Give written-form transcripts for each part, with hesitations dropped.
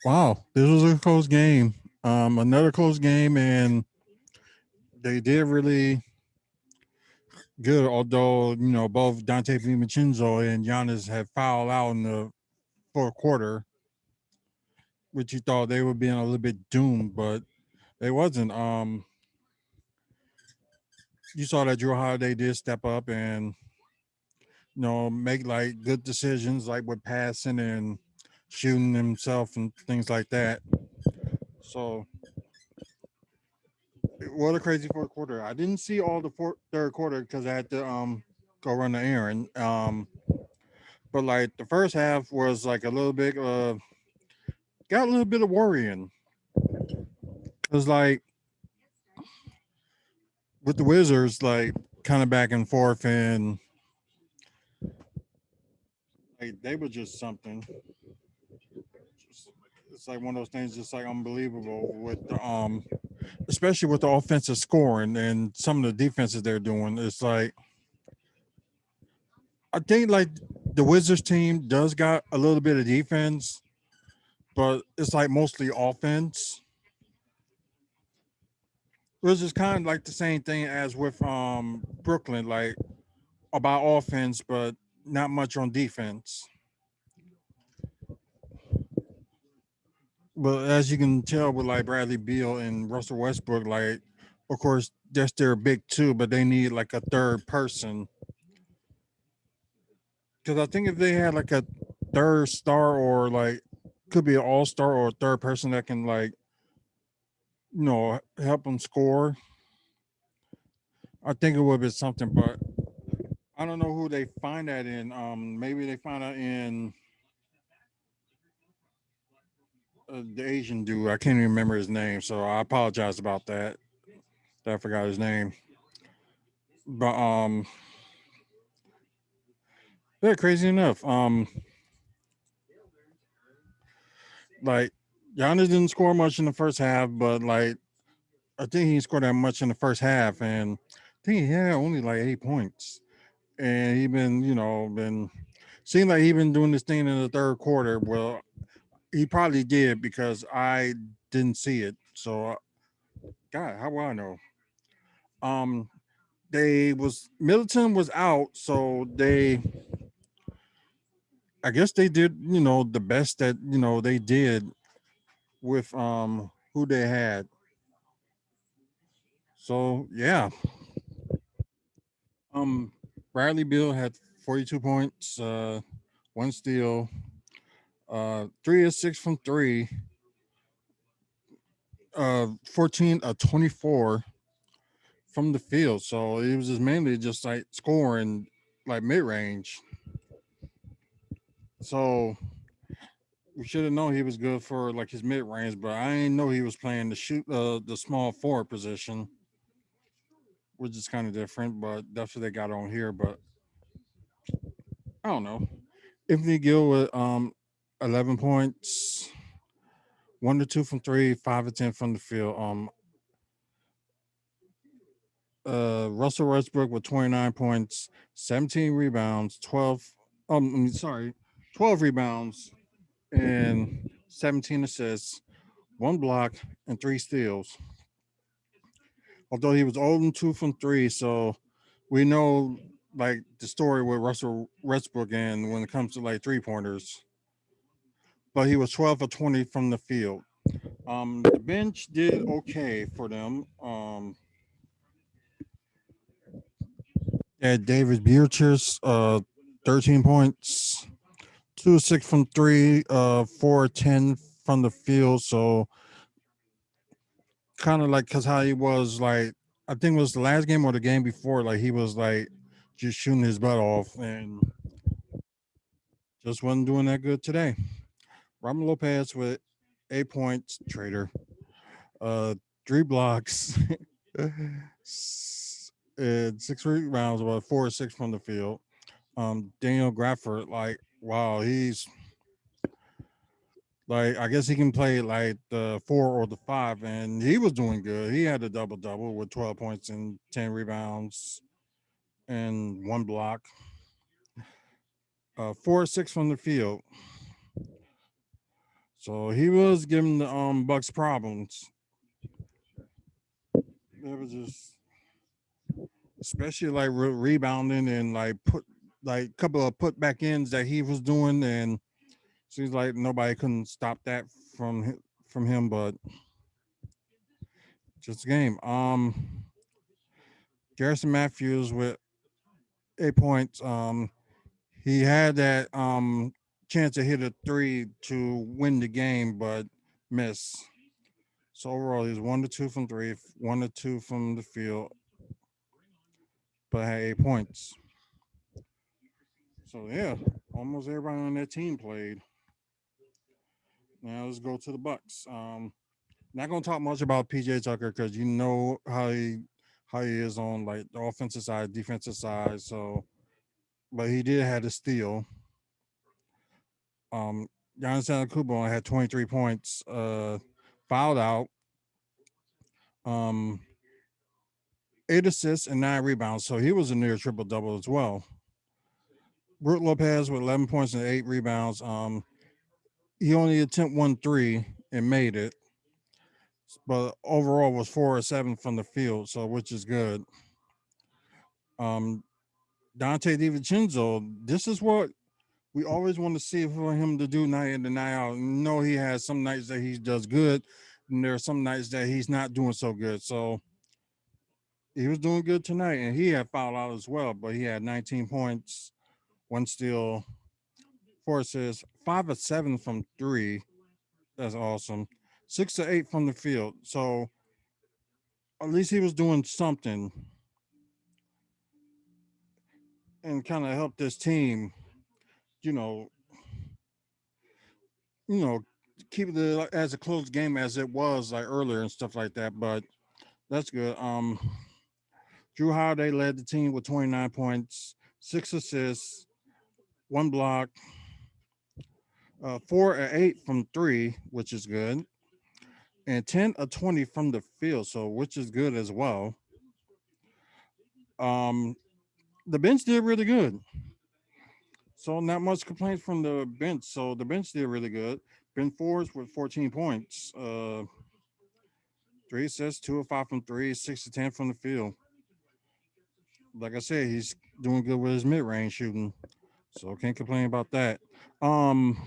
Wow, this was a close game. Another close game, and they did really good. Although both Dante DiVincenzo and Giannis had fouled out in the fourth quarter, which you thought they would be a little bit doomed, but they wasn't. You saw that Drew Holiday did step up and make like good decisions, like with passing and shooting himself and things like that. So what a crazy fourth quarter. I didn't see all the third quarter because I had to go run the errand. But like the first half was like a little bit got a little bit of worrying. It was like with the Wizards, like kind of back and forth, and like they were just something. It's like one of those things, just like unbelievable with the especially with the offensive scoring and some of the defenses they're doing. It's like I think like the Wizards team does got a little bit of defense, but it's like mostly offense. It was just kind of like the same thing as with Brooklyn, like about offense, but not much on defense. But as you can tell with like Bradley Beal and Russell Westbrook, like of course they're still big too, but they need like a third person. Because I think if they had like a third star or like could be an all star or a third person that can like help them score, I think it would be something. But I don't know who they find that in. Maybe they find out in the Asian dude. I can't even remember his name, so I apologize about that. That I forgot his name. But yeah, crazy enough. Like Giannis didn't score much in the first half, but like I think he scored that much in the first half, and I think he had only like 8 points. And he been been seemed like he been doing this thing in the third quarter. Well, he probably did because I didn't see it. So, God, how will I know? Um, they was Middleton was out, so I guess they did the best that they did with who they had. So yeah, um, Bradley Beal had 42 points, one steal, 3 of 6 from three, 14 of 24 from the field. So it was just mainly just like scoring like mid range. So we should have known he was good for like his mid range, but I didn't know he was playing the small forward position, which is kind of different. But that's what they got on here. But I don't know. Anthony Gill with 11 points, 1 to 2 from three, 5 to 10 from the field. Russell Westbrook with 29 points, 17 rebounds, 12. Sorry, 12 rebounds and 17 assists, one block, and three steals. Although he was 0 2 from three, so we know like the story with Russell Westbrook and when it comes to like 3 pointers. But he was 12 of 20 from the field. The bench did okay for them. Yeah, David Beatrice, 13 points, 2 of 6 from three, 4 of 10 from the field. So kind of like because how he was like, I think it was the last game or the game before, like he was like just shooting his butt off and just wasn't doing that good today. Robin Lopez with 8 points, traitor, uh, 3 blocks, and 6 rebounds, about 4 or 6 from the field. Daniel Grafford, like, wow, he's like, I guess he can play like the four or the five, and he was doing good. He had a double double with 12 points and 10 rebounds and one block. 4 or 6 from the field. So he was giving the Bucks problems. It was just, especially like rebounding and like put like a couple of put back ends that he was doing, and seems like nobody couldn't stop that from him. But just a game. Garrison Matthews with 8 points. He had that chance to hit a three to win the game, but missed. So overall, he's 1 to 2 from three, 1 to 2 from the field, but had 8 points. So yeah, almost everybody on that team played. Now let's go to the Bucks. Not gonna talk much about PJ Tucker because you know how he is on like the offensive side, defensive side. So, but he did have a steal. Um, Giannis Antetokounmpo had 23 points. Fouled out. Um, 8 assists and 9 rebounds. So he was a near triple double as well. Brook Lopez with 11 points and 8 rebounds. He only attempted 1 3 and made it, but overall was 4 or 7 from the field, so which is good. Um, Dante DiVincenzo, this is what we always want to see for him to do night in and night out. No, he has some nights that he does good, and there are some nights that he's not doing so good. So he was doing good tonight, and he had fouled out as well, but he had 19 points, 1 steal, 4 assists, 5 of 7 from three. That's awesome. 6 to 8 from the field. So at least he was doing something and kind of helped this team, you know, you know, keep it as a close game as it was like earlier and stuff like that. But that's good. Drew Holiday led the team with 29 points, 6 assists, 1 block, 4 or 8 from three, which is good, and 10 of 20 from the field, so which is good as well. Um, the bench did really good. So not much complaints from the bench. So the bench did really good. Ben Forbes with 14 points, 3 assists, 2 of 5 from three, 6 to 10 from the field. Like I said, he's doing good with his mid range shooting, so can't complain about that. Um,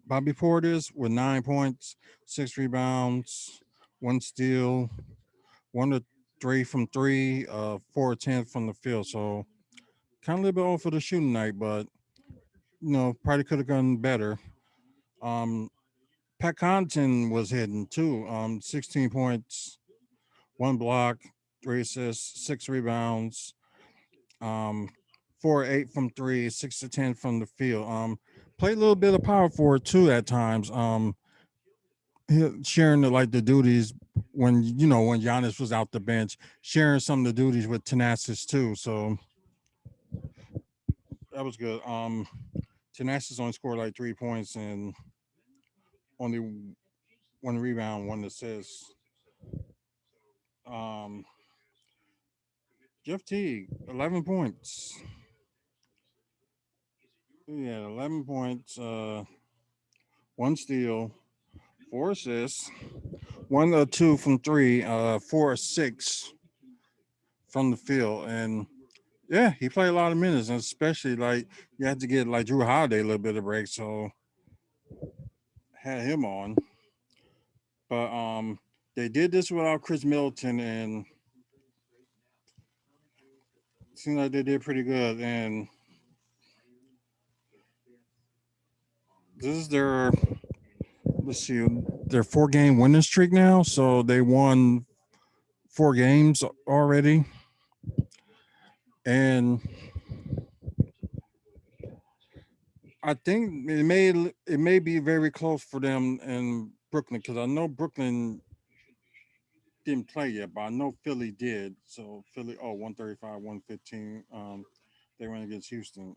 Bobby Portis with 9 points, 6 rebounds, 1 steal, 1 to 3 from three, 4 of 10 from the field. So kind of a little bit off for the shooting night, but probably could have done better. Um, Pat Connaughton was hitting too. 16 points, 1 block, 3 assists, 6 rebounds, um, 4 or 8 from three, 6 to 10 from the field. Played a little bit of power forward too at times. Sharing the duties when when Giannis was out the bench, sharing some of the duties with Tenasis too. So that was good. Tenasis only scored like 3 points and only 1 rebound, 1 assist. Um, Jeff Teague, 11 points. Yeah, 11 points, 1 steal, 4 assists, 1 or 2 from three, 4 or 6 from the field. And yeah, he played a lot of minutes, and especially like you had to get like Drew Holiday a little bit of break, so had him on. But they did this without Chris Middleton, and it seemed like they did pretty good. And this is their, let's see, their 4 game winning streak now. So they won 4 games already, and I think it may be very close for them in Brooklyn because I know Brooklyn didn't play yet, but I know Philly did. So Philly, 135, 115. They went against Houston.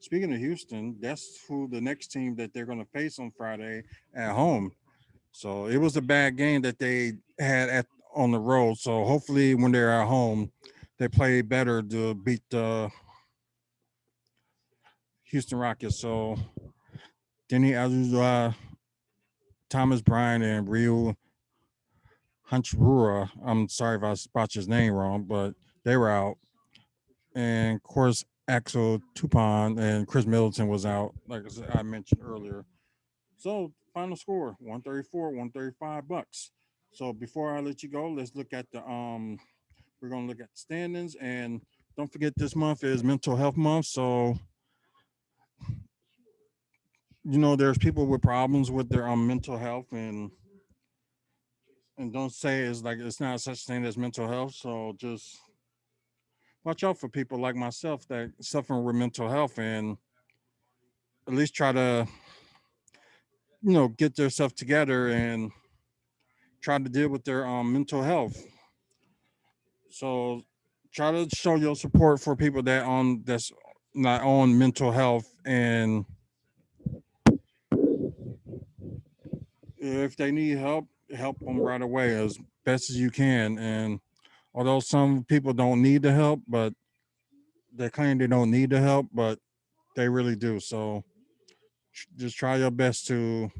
Speaking of Houston, that's who the next team that they're going to face on Friday at home. So it was a bad game that they had on the road. So hopefully, when they're at home, they play better to beat the Houston Rockets. So Denny Azuzua, Thomas Bryan, and Ryu Hunchurura. I'm sorry if I spot his name wrong, but they were out. And of course, Axel Tupon and Chris Middleton was out, like I mentioned earlier. So final score 134, 135 bucks. So before I let you go, let's look at the we're gonna look at the standings, and don't forget this month is mental health month. So there's people with problems with their mental health, and don't say it's like it's not such thing as mental health. So just watch out for people like myself that suffering with mental health, and at least try to get their stuff together and try to deal with their mental health. So try to show your support for people that's not on mental health, and if they need help, help them right away as best as you can. And although some people don't need the help, but they claim they don't need the help, but they really do. So just try your best to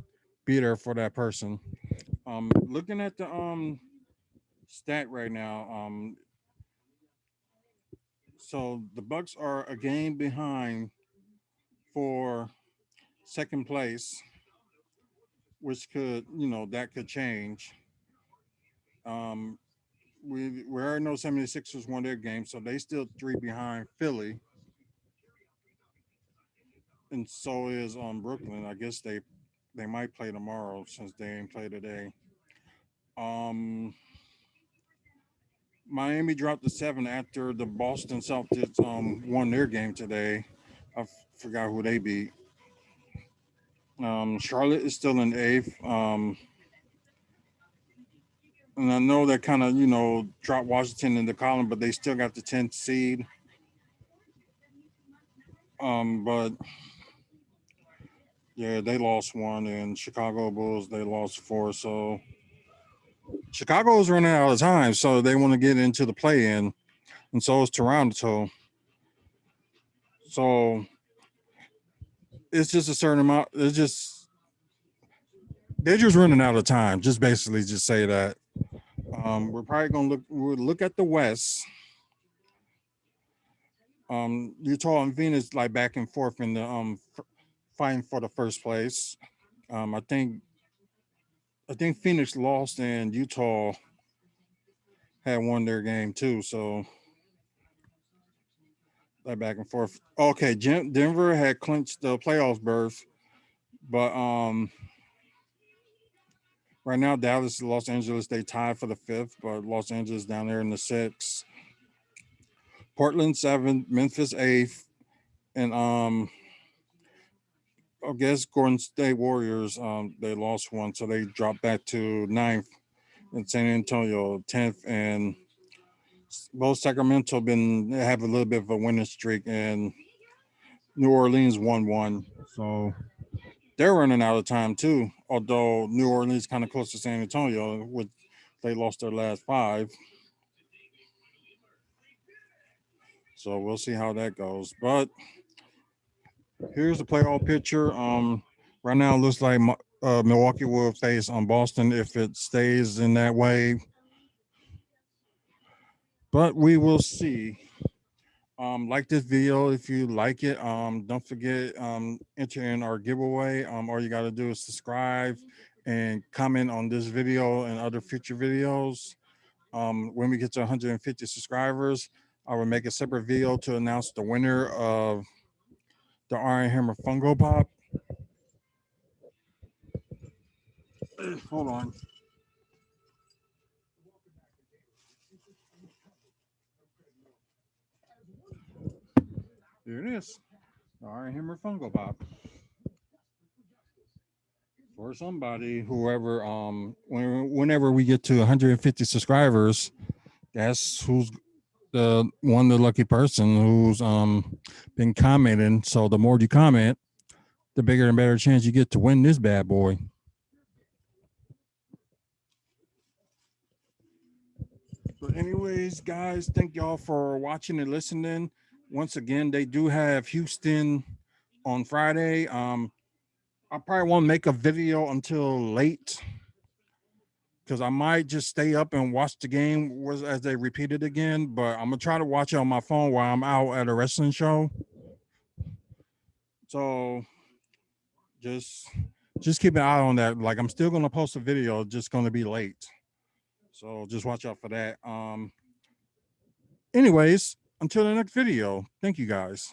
be there for that person. Looking at the stat right now, so the Bucks are a game behind for second place, which could that could change. Um, we already know 76ers won their game, so they still three behind Philly, and so is Brooklyn. I guess they might play tomorrow since they ain't play today. Um, Miami dropped to 7 after the Boston Celtics won their game today. Forgot who they beat. Charlotte is still in eighth. And I know that kind of dropped Washington in the column, but they still got the 10th seed. But yeah, they lost one, and Chicago Bulls they lost four. So Chicago is running out of time, so they want to get into the play-in, and so is Toronto. So it's just a certain amount. It's just they're just running out of time. Just basically, just say that. We're probably gonna we'll look at the West. Utah and Phoenix like back and forth in the fighting for the first place. Um, I think I think Phoenix lost and Utah had won their game too. So that back and forth. Okay, Denver had clinched the playoffs berth, but right now Dallas and Los Angeles they tied for the fifth, but Los Angeles down there in the sixth. Portland seventh, Memphis eighth, and I guess Golden State Warriors they lost one, so they dropped back to ninth. And San Antonio 10th, and both Sacramento been have a little bit of a winning streak, and New Orleans won one. So they're running out of time too. Although New Orleans kind of close to San Antonio, with they lost their last five. So we'll see how that goes. But here's the playoff picture. Right now it looks like Milwaukee will face on Boston if it stays in that way. But we will see. Like this video if you like it. Don't forget enter in our giveaway. All you got to do is subscribe and comment on this video and other future videos. When we get to 150 subscribers, I will make a separate video to announce the winner of the Iron Hammer Fungo Pop. Hold on. Here it is. The Iron Hammer Fungo Pop. For somebody, whoever, whenever we get to 150 subscribers, that's who's the one the lucky person who's been commenting. So the more you comment, the bigger and better chance you get to win this bad boy. But anyways, guys, thank y'all for watching and listening. Once again, they do have Houston on Friday. I probably won't make a video until late because I might just stay up and watch the game as they repeat it again. But I'm gonna try to watch it on my phone while I'm out at a wrestling show. So just just keep an eye on that. Like I'm still gonna post a video, just gonna be late. So just watch out for that. Anyways, until the next video. Thank you guys.